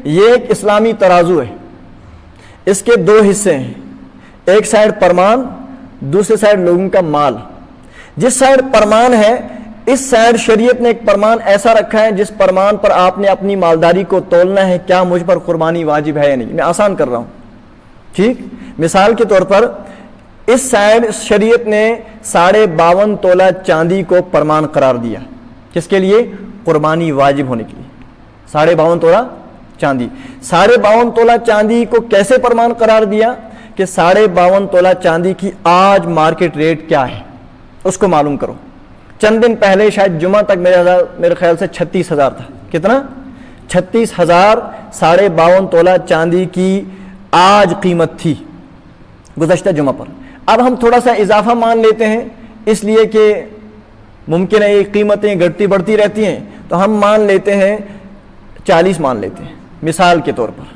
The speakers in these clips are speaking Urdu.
یہ ایک اسلامی ترازو ہے، اس کے دو حصے ہیں، ایک سائڈ پرمان، دوسرے سائڈ لوگوں کا مال۔ جس سائڈ پرمان ہے اس سائڈ شریعت نے ایک پرمان ایسا رکھا ہے جس پرمان پر آپ نے اپنی مالداری کو تولنا ہے، کیا مجھ پر قربانی واجب ہے یا نہیں۔ میں آسان کر رہا ہوں، ٹھیک؟ مثال کے طور پر اس سائڈ شریعت نے 52.5 تولہ چاندی کو پرمان قرار دیا، کس کے لیے؟ قربانی واجب ہونے کے لیے۔ 52.5 تولہ چاندی، 52.5 تولہ چاندی کو کیسے پرمان قرار دیا کہ 52.5 تولہ چاندی کی آج مارکیٹ ریٹ کیا ہے اس کو معلوم کرو۔ چند دن پہلے شاید جمعہ تک میرے خیال سے 36,000 تھا، کتنا؟ 36,000 52.5 تولہ چاندی کی آج قیمت تھی گزشتہ جمعہ پر۔ اب ہم تھوڑا سا اضافہ مان لیتے ہیں، اس لیے کہ ممکن ہے یہ قیمتیں گھٹتی بڑھتی رہتی ہیں، تو ہم مان لیتے ہیں 40 مان لیتے ہیں مثال کے طور پر۔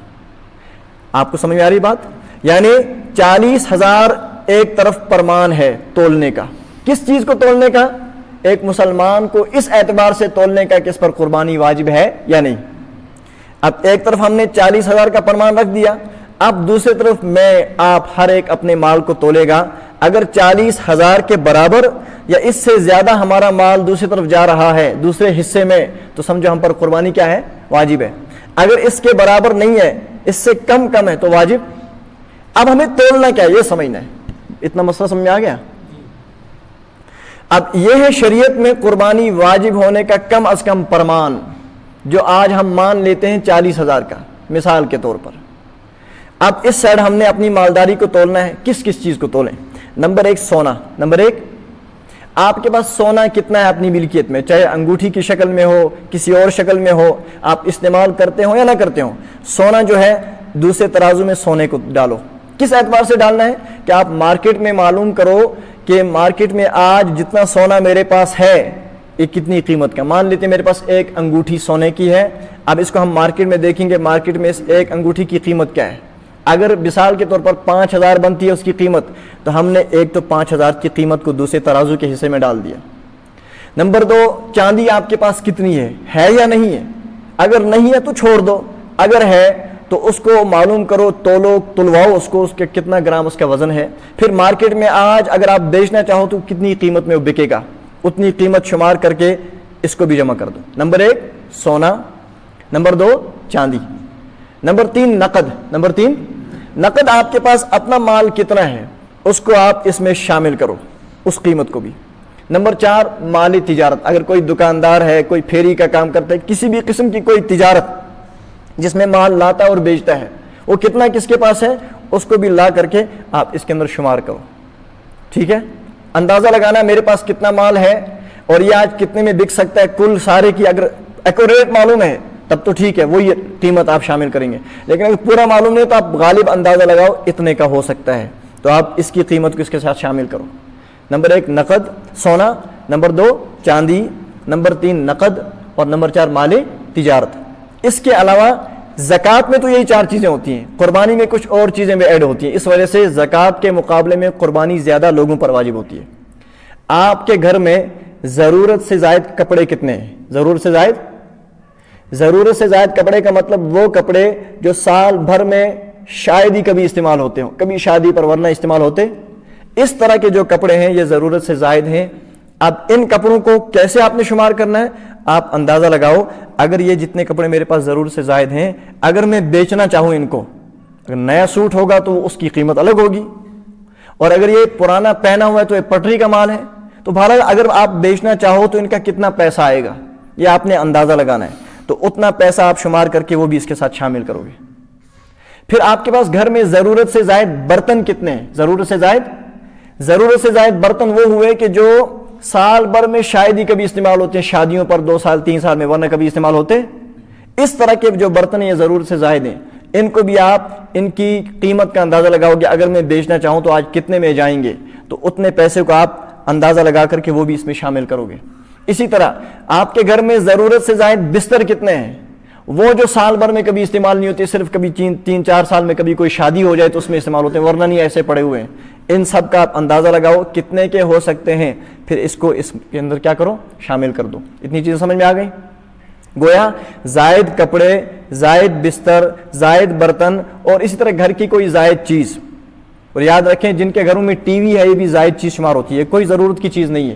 آپ کو سمجھ میں آ رہی بات؟ یعنی 40,000 ایک طرف پرمان ہے تولنے کا، کس چیز کو تولنے کا؟ ایک مسلمان کو اس اعتبار سے تولنے کا کہ اس پر قربانی واجب ہے یا نہیں۔ اب ایک طرف ہم نے 40,000 کا پرمان رکھ دیا، اب دوسری طرف میں آپ ہر ایک اپنے مال کو تولے گا، اگر 40,000 کے برابر یا اس سے زیادہ ہمارا مال دوسری طرف جا رہا ہے دوسرے حصے میں، تو سمجھو ہم پر قربانی کیا ہے؟ واجب ہے۔ اگر اس کے برابر نہیں ہے، اس سے کم ہے تو واجب۔ اب ہمیں تولنا کیا ہے یہ سمجھنا ہے۔ اتنا مسئلہ سمجھ میں آ گیا؟ اب یہ ہے شریعت میں قربانی واجب ہونے کا کم از کم پرمان، جو آج ہم مان لیتے ہیں 40,000 کا مثال کے طور پر۔ اب اس سائڈ ہم نے اپنی مالداری کو تولنا ہے، کس کس چیز کو تولیں؟ نمبر 1 سونا۔ نمبر 1 آپ کے پاس سونا کتنا ہے اپنی ملکیت میں، چاہے انگوٹھی کی شکل میں ہو کسی اور شکل میں ہو، آپ استعمال کرتے ہو یا نہ کرتے ہو، سونا جو ہے دوسرے ترازو میں سونے کو ڈالو۔ کس اعتبار سے ڈالنا ہے کہ آپ مارکیٹ میں معلوم کرو کہ مارکیٹ میں آج جتنا سونا میرے پاس ہے یہ کتنی قیمت کا۔ مان لیتے ہیں میرے پاس ایک انگوٹھی سونے کی ہے، اب اس کو ہم مارکیٹ میں دیکھیں گے مارکیٹ میں اس ایک انگوٹھی کی قیمت کیا ہے۔ اگر مثال کے طور پر 5,000 بنتی ہے اس کی قیمت، تو ہم نے ایک تو 5,000 کی قیمت کو دوسرے ترازو کے حصے میں ڈال دیا۔ نمبر 2 چاندی آپ کے پاس کتنی ہے یا نہیں ہے؟ اگر نہیں ہے تو چھوڑ دو، اگر ہے تو اس کو معلوم کرو، تولو، تلواؤ اس کو، اس کے کتنا گرام اس کا وزن ہے، پھر مارکیٹ میں آج اگر آپ بیچنا چاہو تو کتنی قیمت میں وہ بکے گا، اتنی قیمت شمار کر کے اس کو بھی جمع کر دو۔ نمبر 1 سونا، نمبر 2 چاندی، نمبر 3 نقد۔ نمبر 3 نقد، آپ کے پاس اپنا مال کتنا ہے اس کو آپ اس میں شامل کرو، اس قیمت کو بھی۔ نمبر 4 مالی تجارت، اگر کوئی دکاندار ہے، کوئی پھیری کا کام کرتا ہے، کسی بھی قسم کی کوئی تجارت جس میں مال لاتا اور بیچتا ہے، وہ کتنا کس کے پاس ہے اس کو بھی لا کر کے آپ اس کے اندر شمار کرو، ٹھیک ہے؟ اندازہ لگانا میرے پاس کتنا مال ہے اور یہ آج کتنے میں بک سکتا ہے، کل سارے کی اگر ایکوریٹ معلوم ہے تب تو ٹھیک ہے، وہی قیمت آپ شامل کریں گے، لیکن اگر پورا معلوم نہیں تو آپ غالب اندازہ لگاؤ اتنے کا ہو سکتا ہے، تو آپ اس کی قیمت کو اس کے ساتھ شامل کرو۔ نمبر 1 نقد سونا، نمبر 2 چاندی، نمبر 3 نقد، اور نمبر 4 مالی تجارت۔ اس کے علاوہ زکوٰۃ میں تو یہی 4 چیزیں ہوتی ہیں، قربانی میں کچھ اور چیزیں بھی ایڈ ہوتی ہیں، اس وجہ سے زکوٰۃ کے مقابلے میں قربانی زیادہ لوگوں پر واجب ہوتی ہے۔ آپ کے گھر میں ضرورت سے زائد کپڑے کتنے ہیں؟ ضرورت سے زائد کپڑے کا مطلب وہ کپڑے جو سال بھر میں شاید ہی کبھی استعمال ہوتے ہوں، کبھی شادی پر ورنہ استعمال ہوتے، اس طرح کے جو کپڑے ہیں یہ ضرورت سے زائد ہیں۔ اب ان کپڑوں کو کیسے آپ نے شمار کرنا ہے؟ آپ اندازہ لگاؤ، اگر یہ جتنے کپڑے میرے پاس ضرورت سے زائد ہیں، اگر میں بیچنا چاہوں ان کو، اگر نیا سوٹ ہوگا تو اس کی قیمت الگ ہوگی، اور اگر یہ پرانا پہنا ہوا ہے تو یہ پٹری کا مال ہے، تو بہرحال اگر آپ بیچنا چاہو تو ان کا کتنا پیسہ آئے گا یہ آپ نے اندازہ لگانا ہے، تو اتنا پیسہ آپ شمار کر کے وہ بھی اس کے ساتھ شامل کرو گے۔ پھر آپ کے پاس گھر میں ضرورت سے زائد برتن کتنے ہیں؟ ضرورت سے زائد برتن وہ ہوئے کہ جو سال بھر میں شاید ہی کبھی استعمال ہوتے ہیں، شادیوں پر 2 سال 3 سال میں ورنہ کبھی استعمال ہوتے، اس طرح کے جو برتن ہیں یہ ضرورت سے زائد ہیں، ان کو بھی آپ ان کی قیمت کا اندازہ لگاؤ گے، اگر میں بیچنا چاہوں تو آج کتنے میں جائیں گے، تو اتنے پیسے کو آپ اندازہ لگا کر کے وہ بھی اس میں شامل کرو گے۔ اسی طرح آپ کے گھر میں ضرورت سے زائد بستر کتنے ہیں؟ وہ جو سال بھر میں کبھی استعمال نہیں ہوتے، صرف کبھی 3-4 سال میں کبھی کوئی شادی ہو جائے تو اس میں استعمال ہوتے ہیں، ورنہ نہیں ایسے پڑے ہوئے ہیں۔ ان سب کا آپ اندازہ لگاؤ کتنے کے ہو سکتے ہیں، پھر اس کو اس کے اندر کیا کرو؟ شامل کر دو۔ اتنی چیزیں سمجھ میں آ گئی؟ گویا زائد کپڑے، زائد بستر، زائد برتن اور اسی طرح گھر کی کوئی زائد چیز. اور یاد رکھیں جن کے گھروں میں ٹی وی ہے یہ بھی زائد چیز شمار ہوتی ہے، کوئی ضرورت کی چیز نہیں ہے.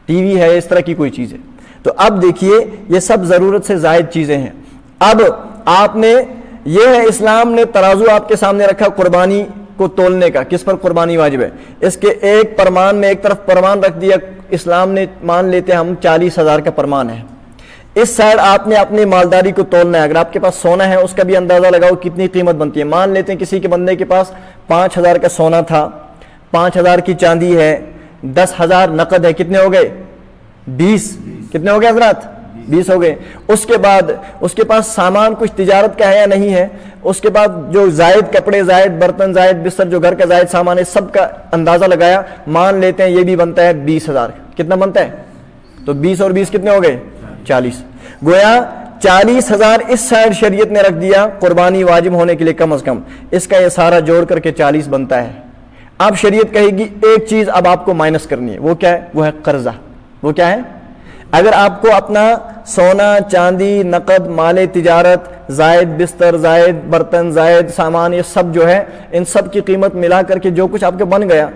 ٹی وی ہے اس طرح کی کوئی چیز ہے. تو اب دیکھیے یہ سب ضرورت سے زائد چیزیں ہیں. اب آپ نے یہ ہے اسلام نے ترازو آپ کے سامنے رکھا قربانی کو تولنے کا، کس پر قربانی واجب ہے. اس کے ایک پرمان میں ایک طرف پرمان رکھ دیا اسلام نے، مان لیتے ہم 40,000 کا پرمان ہے. اس سائڈ آپ نے اپنی مالداری کو تولنا ہے. اگر آپ کے پاس سونا ہے اس کا بھی اندازہ لگاؤ کتنی قیمت بنتی ہے. مان لیتے ہیں کسی کے بندے کے پاس 5,000 کا سونا تھا، 5,000 کی چاندی ہے، 10,000 نقد ہے، کتنے ہو گئے؟ 20. کتنے ہو گئے حضرات؟ 20 ہو گئے. اس کے بعد اس کے پاس سامان کچھ تجارت کا ہے یا نہیں ہے. اس کے بعد جو زائد کپڑے، زائد برتن، زائد بستر، جو گھر کا زائد سامان ہے سب کا اندازہ لگایا. مان لیتے ہیں یہ بھی بنتا ہے 20,000. کتنا بنتا ہے؟ تو 20 اور 20 کتنے ہو گئے؟ 40. گویا 40,000 اس سائڈ شریعت نے رکھ دیا قربانی واجب ہونے کے لیے کم از کم. اس کا یہ سارا جوڑ کر کے 40 بنتا ہے. اب شریعت کہے گی ایک چیز اب آپ کو مائنس کرنی ہے. وہ کیا ہے؟ وہ ہے قرضہ. وہ کیا ہے؟ اگر آپ کو اپنا سونا، چاندی، نقد، مال تجارت، زائد بستر، زائد برتن، زائد سامان، یہ سب جو ہے ان سب کی قیمت ملا کر کے جو کچھ آپ کے بن گیا،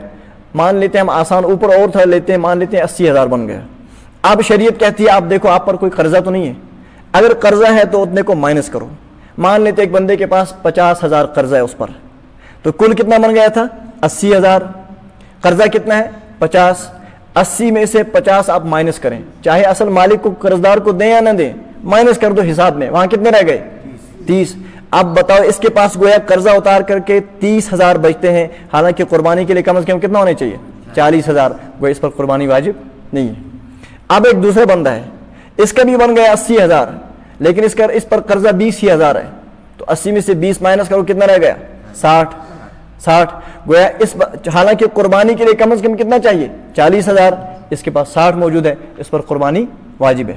مان لیتے ہیں ہم آسان اوپر اور تھا لیتے ہیں، مان لیتے ہیں 80,000 بن گیا. اب شریعت کہتی ہے آپ دیکھو آپ پر کوئی قرضہ تو نہیں ہے. اگر قرضہ ہے تو اتنے کو مائنس کرو. مان لیتے ایک بندے کے پاس 50,000 قرضہ ہے اس پر، تو کل کتنا بن گیا تھا؟ 80,000. قرضہ کتنا ہے؟ 50. 80 میں سے 50 آپ مائنس کریں، چاہے اصل مالک کو قرضدار کو دیں یا نہ دیں، مائنس کر دو حساب میں. وہاں کتنے رہ گئے؟ 30. اب بتاؤ اس کے پاس گویا قرضہ اتار کر کے 30,000 بچتے ہیں، حالانکہ قربانی کے لیے کم از کم کتنا ہونے چاہیے؟ 40,000. گویا اس پر قربانی واجب نہیں ہے. اب ایک دوسرا بندہ ہے، اس کا بھی بن گیا 80,000، لیکن اس پر قرضہ 20,000 ہے. تو 80 میں سے 20 مائنس کرو، کتنا رہ گیا؟ 60. گویا حالانکہ قربانی کے لیے کم از کم کتنا چاہیے؟ 40,000. اس کے پاس 60 موجود ہے، اس پر قربانی واجب ہے.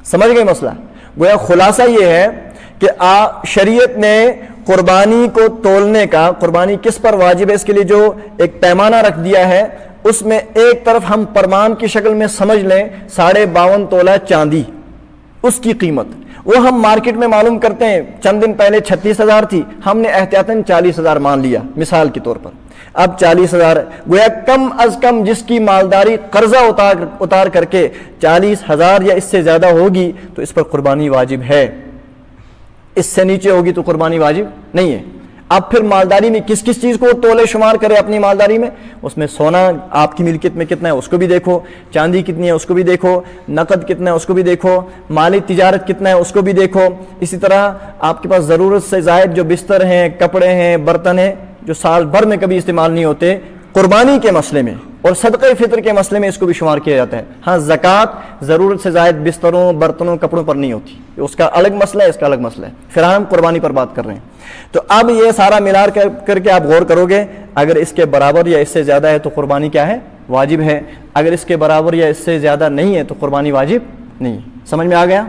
سمجھ گئے مسئلہ؟ گویا خلاصہ یہ ہے کہ شریعت نے قربانی کو تولنے کا، قربانی کس پر واجب ہے اس کے لیے جو ایک پیمانہ رکھ دیا ہے، اس میں ایک طرف ہم پرمان کی شکل میں سمجھ لیں 52.5 تولہ چاندی، اس کی قیمت وہ ہم مارکیٹ میں معلوم کرتے ہیں. چند دن پہلے 36,000 تھی، ہم نے احتیاطاً 40,000 مان لیا مثال کے طور پر. اب 40,000 گویا کم از کم جس کی مالداری قرضہ اتار کر کے 40,000 یا اس سے زیادہ ہوگی تو اس پر قربانی واجب ہے. اس سے نیچے ہوگی تو قربانی واجب نہیں ہے. اب پھر مالداری میں کس کس چیز کو تولے شمار کرے اپنی مالداری میں؟ اس میں سونا آپ کی ملکیت میں کتنا ہے اس کو بھی دیکھو، چاندی کتنی ہے اس کو بھی دیکھو، نقد کتنا ہے اس کو بھی دیکھو، مالی تجارت کتنا ہے اس کو بھی دیکھو. اسی طرح آپ کے پاس ضرورت سے زائد جو بستر ہیں، کپڑے ہیں، برتن ہیں جو سال بھر میں کبھی استعمال نہیں ہوتے، قربانی کے مسئلے میں اور صدقہ فطر کے مسئلے میں اس کو بھی شمار کیا جاتا ہے. ہاں زکوٰۃ ضرورت سے زائد بستروں، برتنوں، کپڑوں پر نہیں ہوتی، اس کا الگ مسئلہ ہے، اس کا الگ مسئلہ ہے. پھر ہم قربانی پر بات کر رہے ہیں. تو اب یہ سارا ملا کر کے آپ غور کرو گے، اگر اس کے برابر یا اس سے زیادہ ہے تو قربانی کیا ہے؟ واجب ہے. اگر اس کے برابر یا اس سے زیادہ نہیں ہے تو قربانی واجب نہیں. سمجھ میں آ گیا؟